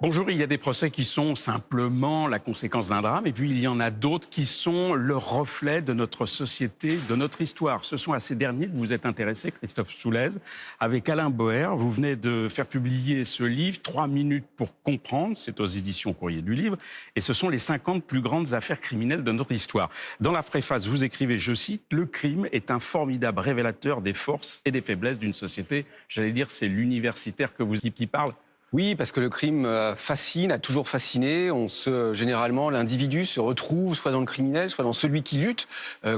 Bonjour, il y a des procès qui sont simplement la conséquence d'un drame, et puis il y en a d'autres qui sont le reflet de notre société, de notre histoire. Ce sont à ces derniers que vous êtes intéressé, Christophe Soulez. Avec Alain Boer, vous venez de faire publier ce livre, 3 minutes pour comprendre, c'est aux éditions Courrier du Livre, et ce sont les 50 plus grandes affaires criminelles de notre histoire. Dans la préface, vous écrivez, je cite, « Le crime est un formidable révélateur des forces et des faiblesses d'une société ». J'allais dire, c'est l'universitaire que vous qui parle. Oui, parce que le crime fascine, a toujours fasciné. Généralement, l'individu se retrouve soit dans le criminel, soit dans celui qui lutte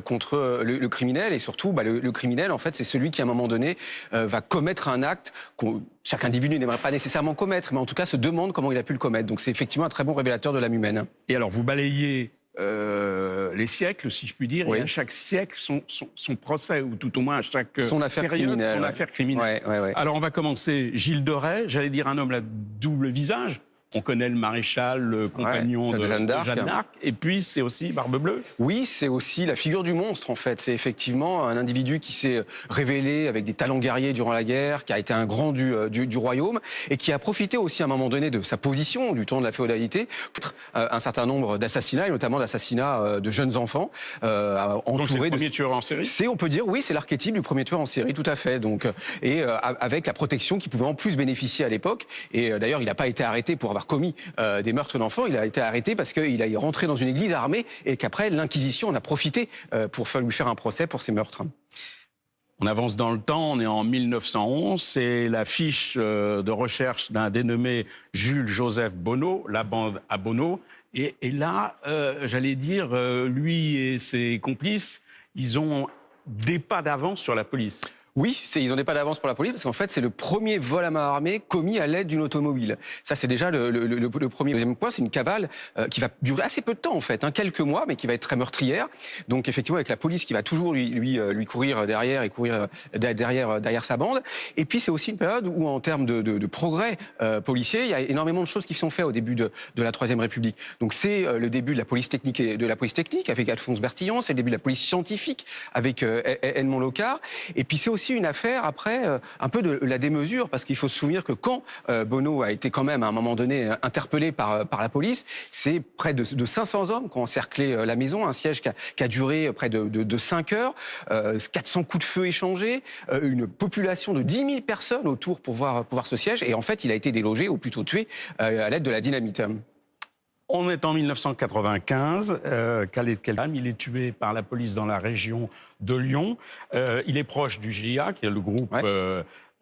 contre le criminel. Et surtout, le criminel, en fait, c'est celui qui, à un moment donné, va commettre un acte que chaque individu n'aimerait pas nécessairement commettre, mais en tout cas se demande comment il a pu le commettre. Donc c'est effectivement un très bon révélateur de l'âme humaine. Et alors, vous balayez les siècles, si je puis dire, Oui. et à chaque siècle, son procès, ou tout au moins à chaque Son affaire période, criminelle. son affaire criminelle. Ouais. Alors, on va commencer. Gilles de Rais, j'allais dire un homme à double visage. On connaît le maréchal, le compagnon de Jeanne d'Arc. Et puis, c'est aussi Barbe Bleue. Oui, c'est aussi la figure du monstre, en fait. C'est effectivement un individu qui s'est révélé avec des talents guerriers durant la guerre, qui a été un grand du royaume, et qui a profité aussi à un moment donné de sa position du temps de la féodalité pour un certain nombre d'assassinats, et notamment d'assassinats de jeunes enfants. Donc, c'est le premier tueur en série. On peut dire, oui, c'est l'archétype du premier tueur en série, tout à fait. Donc, avec la protection qui pouvait en plus bénéficier à l'époque. Et d'ailleurs, il n'a pas été arrêté pour avoir commis des meurtres d'enfants. Il a été arrêté parce qu'il est rentré dans une église armée et qu'après, l'Inquisition en a profité pour lui faire un procès pour ses meurtres. On avance dans le temps, on est en 1911, c'est la fiche de recherche d'un dénommé Jules-Joseph Bonneau, la bande à Bonneau. Et là, j'allais dire, lui et ses complices, ils ont des pas d'avance sur la police. Oui, ils ont des pas d'avance pour la police parce qu'en fait, c'est le premier vol à main armée commis à l'aide d'une automobile. Ça, c'est déjà le premier. Deuxième point, c'est une cavale qui va durer assez peu de temps, en fait, quelques mois, mais qui va être très meurtrière. Donc, effectivement, avec la police qui va toujours lui courir derrière et courir derrière sa bande. Et puis, c'est aussi une période où, en termes de progrès policiers, il y a énormément de choses qui sont faites au début de la Troisième République. Donc, c'est le début de la police technique avec Alphonse Bertillon. C'est le début de la police scientifique avec Edmond Locard. Et puis, c'est aussi une affaire, après, un peu de la démesure, parce qu'il faut se souvenir que quand Bonneau a été quand même, à un moment donné, interpellé par la police, c'est près de 500 hommes qui ont encerclé la maison, un siège qui a duré près de 5 heures, 400 coups de feu échangés, une population de 10 000 personnes autour pour voir ce siège, et en fait, il a été délogé, ou plutôt tué, à l'aide de la dynamite. On est en 1995, Khaled Kelham, il est tué par la police dans la région de Lyon. Il est proche du GIA, qui est le groupe...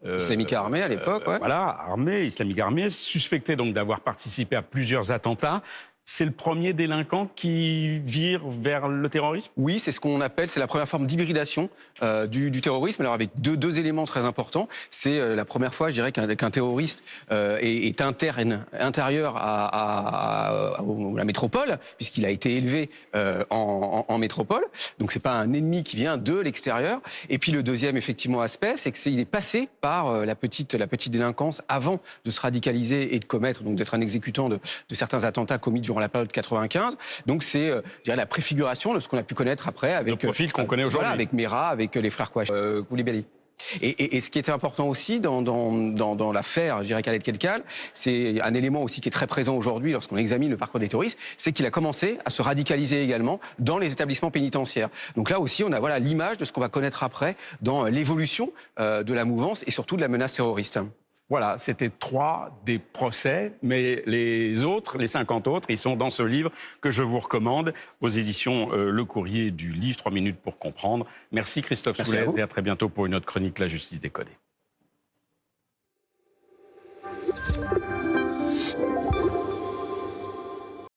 islamique armé à l'époque, Voilà, islamique armé, suspecté donc d'avoir participé à plusieurs attentats. C'est le premier délinquant qui vire vers le terrorisme? Oui, c'est ce qu'on appelle, c'est la première forme d'hybridation du terrorisme. Alors avec deux éléments très importants. C'est la première fois, je dirais, qu'un terroriste est intérieur à la métropole, puisqu'il a été élevé en métropole. Donc c'est pas un ennemi qui vient de l'extérieur. Et puis le deuxième, effectivement, aspect, c'est qu'il est passé par la petite délinquance avant de se radicaliser et de commettre, donc d'être un exécutant de certains attentats commis durant la période 95. Donc c'est, je dirais, la préfiguration de ce qu'on a pu connaître après avec le profil qu'on connaît aujourd'hui. Voilà, avec Mera, avec les frères Koulibaly. Et ce qui était important aussi dans l'affaire, je dirais, Khaled Kelkal, c'est un élément aussi qui est très présent aujourd'hui lorsqu'on examine le parcours des terroristes, c'est qu'il a commencé à se radicaliser également dans les établissements pénitentiaires. Donc là aussi, on a l'image de ce qu'on va connaître après dans l'évolution de la mouvance et surtout de la menace terroriste. Voilà, c'était 3 des procès, mais les autres, les 50 autres, ils sont dans ce livre que je vous recommande aux éditions Le Courrier du Livre, 3 minutes pour comprendre. Merci Christophe Soulez et à très bientôt pour une autre chronique La Justice décodée.